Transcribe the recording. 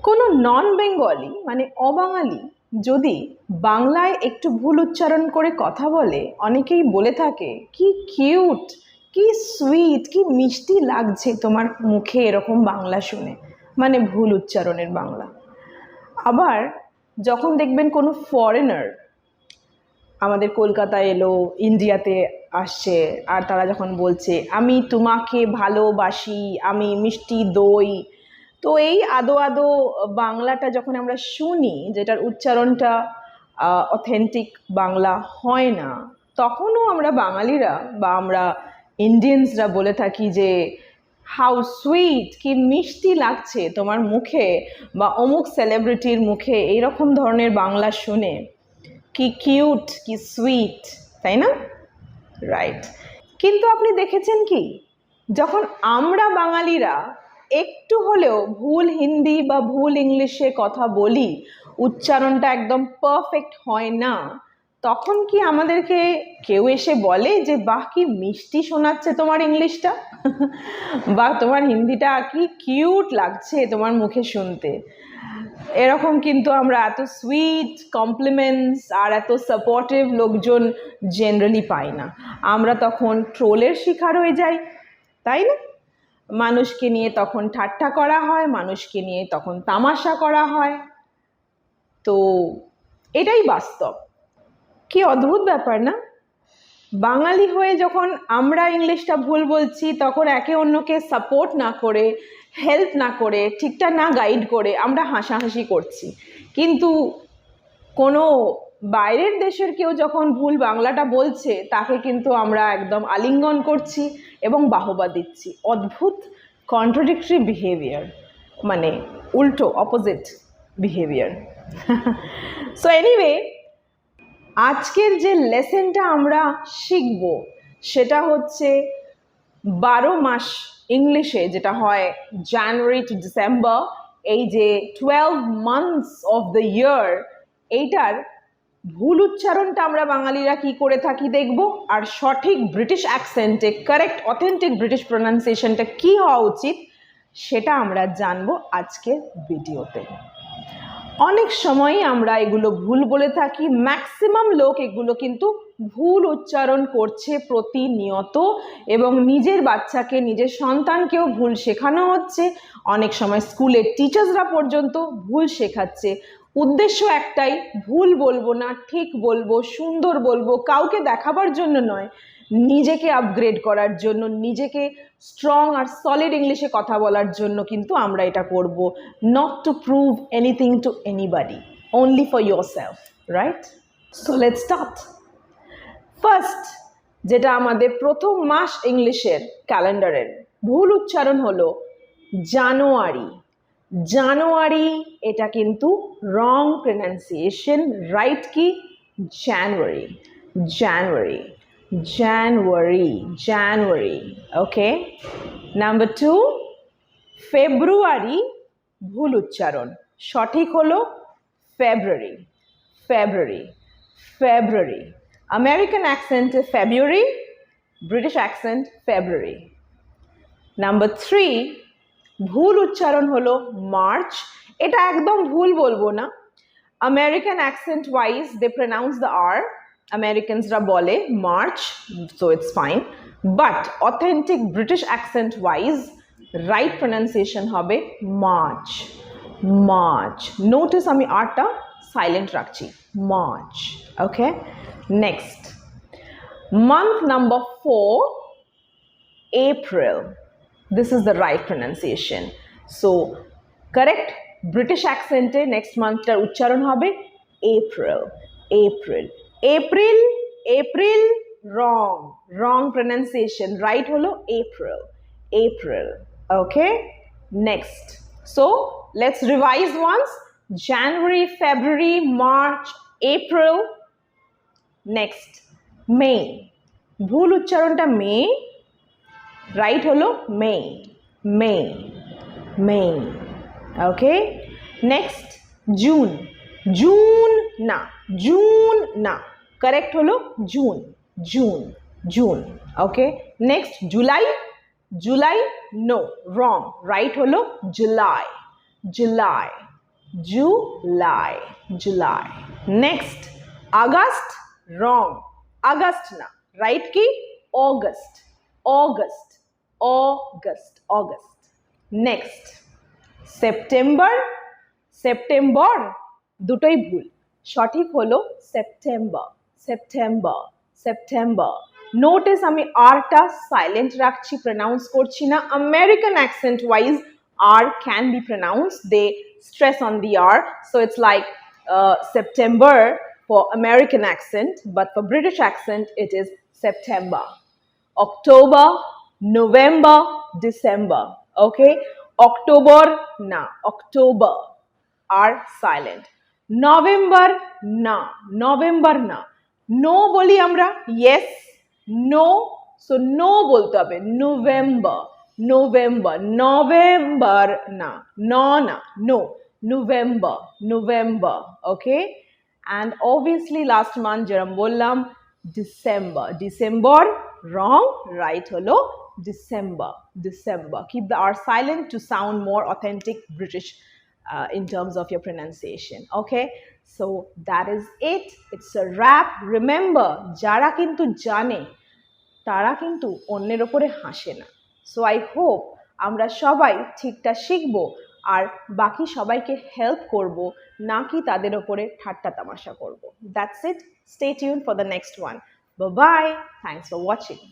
কোনো নন বেঙ্গলি মানে অবাঙালি যদি বাংলায় একটু ভুল উচ্চারণ করে কথা বলে, অনেকেই বলে থাকে কি কিউট, কি সুইট, কি মিষ্টি লাগছে তোমার মুখে এরকম বাংলা শুনে, মানে ভুল উচ্চারণের বাংলা। আবার যখন দেখবেন কোনো ফরেনার আমাদের কলকাতায় এলো, ইন্ডিয়াতে আসছে, আর তারা যখন বলছে আমি তোমাকে ভালোবাসি, আমি মিষ্টি দই, তো এই আদো আদো বাংলাটা যখন আমরা শুনি, যেটার উচ্চারণটা অথেন্টিক বাংলা হয় না, তখনও আমরা বাঙালিরা বা আমরা ইন্ডিয়ানসরা বলে থাকি যে হাউ সুইট, কি মিষ্টি লাগছে তোমার মুখে বা অমুক সেলিব্রিটির মুখে এইরকম ধরনের বাংলা শুনে, কি কিউট, কি সুইট, তাই না? রাইট। কিন্তু আপনি দেখেছেন কি, যখন আমরা বাঙালিরা একটু হলেও ভুল হিন্দি বা ভুল ইংলিশে কথা বলি, উচ্চারণটা একদম পারফেক্ট হয় না, তখন কি আমাদেরকে কেউ এসে বলে যে বাহ কি মিষ্টি শোনাচ্ছে তোমার ইংলিশটা বা তোমার হিন্দিটা কি কিউট লাগছে তোমার মুখে শুনতে? এরকম কিন্তু আমরা এত সুইট কমপ্লিমেন্টস আর এত সাপোর্টিভ লোকজন জেনারেলি পাই না। আমরা তখন ট্রোলের শিকার হয়ে যাই, তাই না? মানুষকে নিয়ে তখন ঠাট্টা করা হয়, মানুষকে নিয়ে তখন তামাশা করা হয়। তো এটাই বাস্তব। কি অদ্ভুত ব্যাপার না? বাঙালি হয়ে যখন আমরা ইংলিশটা ভুল বলছি, তখন একে অন্যকে সাপোর্ট না করে, হেল্প না করে, ঠিকঠাক না গাইড করে আমরা হাসাহাসি করছি। কিন্তু কোনো বাইরের দেশের কেউ যখন ভুল বাংলাটা বলছে, তাকে কিন্তু আমরা একদম আলিঙ্গন করছি এবং বাহবা দিচ্ছি। অদ্ভুত কন্ট্রাডিক্টরি বিহেভিয়ার, মানে উল্টো অপোজিট বিহেভিয়ার। সো এনিওয়ে, আজকের যে লেসনটা আমরা শিখব সেটা হচ্ছে 12 মাস ইংলিশে যেটা হয় জানুয়ারি টু ডিসেম্বর, এই যে 12 মান্থস অফ দ্য ইয়ার, এইটার ভুল উচ্চারণটা আমরা বাঙালিরা কি করে থাকি দেখব, আর সঠিক ব্রিটিশ অ্যাকসেন্টে কারেক্ট অথেন্টিক ব্রিটিশ প্রোনাউন্সিয়েশনটা কি হওয়া উচিত সেটা আমরা জানবো আজকের ভিডিওতে। অনেক সময়ই আমরা এগুলো ভুল বলে থাকি, ম্যাক্সিমাম লোক এগুলো কিন্তু ভুল উচ্চারণ করছে প্রতিনিয়ত, এবং নিজের বাচ্চাকে, নিজের সন্তানকেও ভুল শেখানো হচ্ছে। অনেক সময় স্কুলের টিচার্সরা পর্যন্ত ভুল শেখাচ্ছে। উদ্দেশ্য একটাই, ভুল বলবো না, ঠিক বলবো, সুন্দর বলবো, কাউকে দেখাবার জন্য নয়, নিজেকে আপগ্রেড করার জন্য, নিজেকে স্ট্রং আর সলিড ইংলিশে কথা বলার জন্য কিন্তু আমরা এটা করব। Not to prove anything to anybody, only for yourself, right? So let's start. First, যেটা আমাদের প্রথম মাস ইংলিশের ক্যালেন্ডারের ভুল উচ্চারণ হলো জানুয়ারি। জানুয়ারি, এটা কিন্তু রং প্রনাউন্সিয়েশন, রাইট কি? জানুয়ারি, জানুয়ারি, জানুয়ারি, জানুয়ারি। ওকে। নাম্বার 2, ফেব্রুয়ারি, ভুল উচ্চারণ, সঠিক হলো ফেব্রুয়ারি, ফেব্রুয়ারি, ফেব্রুয়ারি। আমেরিকান অ্যাকসেন্টে ফেব্রুয়ারি, ব্রিটিশ অ্যাকসেন্ট ফেব্রুয়ারি। নাম্বার 3, ভুল উচ্চারণ হলো মার্চ। এটা একদম ভুল বলবো না, American accent wise they pronounce the R, আমেরিকানসরা বলে March, so it's fine, but authentic British accent wise right pronunciation হবে মার্চ, মার্চ। নোটিস আমি আরটা সাইলেন্ট রাখছি, March. Okay, next, month number 4, April. This is the right pronunciation. So, correct British accent next month tar uchcharon hobe April, April, April, April, wrong, wrong pronunciation, right holo April, April. Okay, next. So, let's revise once. January, February, March, April. Next, May. ভুল উচ্চারণটা মে, right হলো মে, মে, মে। ওকে, next June, June না, June না, correct হলো June, June, June. ওকে, next July, July no, রং, right হলো July, July, July. July. Next, August, wrong. August na, right ki? August. August. August. August. Next, September. September. দুটোই ভুল, সঠিক হলো সেপ্টেম্বর। সেপ্টেম্বর। সেপ্টেম্বর। নোটিস আমি আরটা সাইলেন্ট রাখছি, প্রনাউন্স করছি না। American accent wise R can be pronounced. They stress on the R. So it's like September for American accent, but for British accent, it is September. October, November, December. Okay? October, na. October. Are silent. November, na. November, na. No boli amra. Yes. No. So no bolte hobe. November. November. November, na. No, na. No. November. November. Okay? And obviously last month jeram bollam December. December, wrong. Right holo December. December. Keep the R silent to sound more authentic British in terms of your pronunciation. Okay? So that is it. It's a wrap. Remember, jara kintu jane, tara kintu onner opore hashe na. So I hope আমরা সবাই ঠিকটা শিখবো আর বাকি সবাইকে help করব, নাকি তাদের উপরে ঠাট্টা তামাশা করব। That's it. Stay tuned for the next one. Bye bye. Thanks for watching.